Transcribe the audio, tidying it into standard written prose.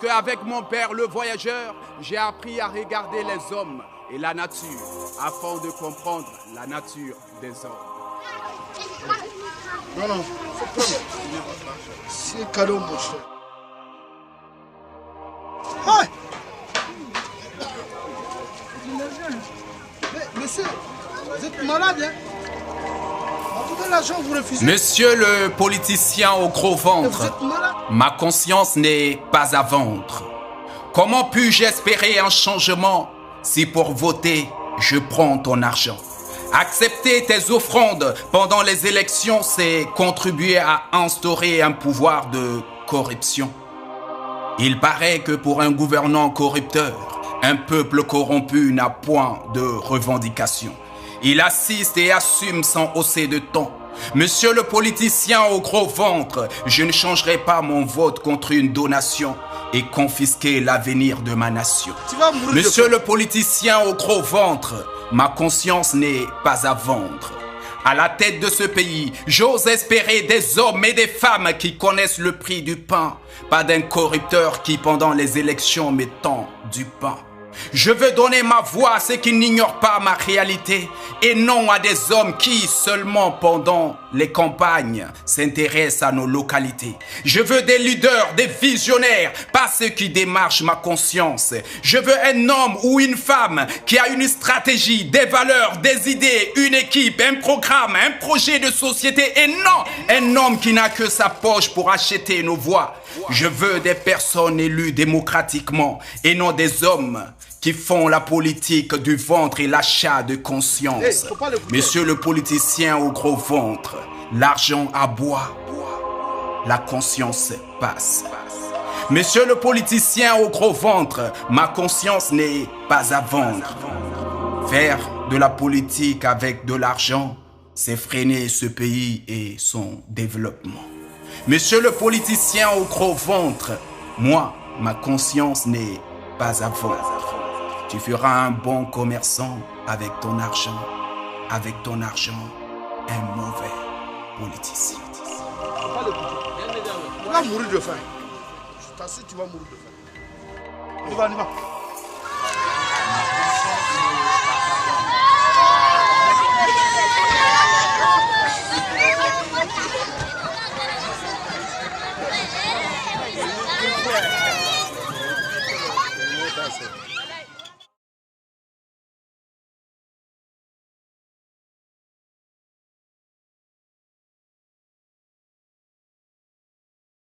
qu'avec mon père, le voyageur, j'ai appris à regarder les hommes et la nature afin de comprendre la nature des hommes. Non, non, c'est cadeau, mon cher. Hey! Mais, monsieur, vous êtes malade, hein? Monsieur le politicien au gros ventre, ma conscience n'est pas à vendre. Comment puis-je espérer un changement si pour voter, je prends ton argent? Accepter tes offrandes pendant les élections, c'est contribuer à instaurer un pouvoir de corruption. Il paraît que pour un gouvernant corrupteur, un peuple corrompu n'a point de revendication. Il assiste et assume sans hausser de ton. Monsieur le politicien au gros ventre, je ne changerai pas mon vote contre une donation et confisquer l'avenir de ma nation. Monsieur le politicien au gros ventre, ma conscience n'est pas à vendre. À la tête de ce pays, j'ose espérer des hommes et des femmes qui connaissent le prix du pain, pas d'un corrupteur qui pendant les élections me tend du pain. Je veux donner ma voix à ceux qui n'ignorent pas ma réalité et non à des hommes qui, seulement pendant les campagnes, s'intéressent à nos localités. Je veux des leaders, des visionnaires, pas ceux qui démarchent ma conscience. Je veux un homme ou une femme qui a une stratégie, des valeurs, des idées, une équipe, un programme, un projet de société et non un homme qui n'a que sa poche pour acheter nos voix. Je veux des personnes élues démocratiquement et non des hommes qui font la politique du ventre et l'achat de conscience. Monsieur le politicien au gros ventre, l'argent aboie, la conscience passe. Monsieur le politicien au gros ventre, ma conscience n'est pas à vendre. Faire de la politique avec de l'argent, c'est freiner ce pays et son développement. Monsieur le politicien au gros ventre, moi, ma conscience n'est pas à vendre. Tu feras un bon commerçant avec ton argent. Avec ton argent, un mauvais politicien. Tu vas mourir de faim. Je t'assure, tu vas mourir de faim. On y va, on y va.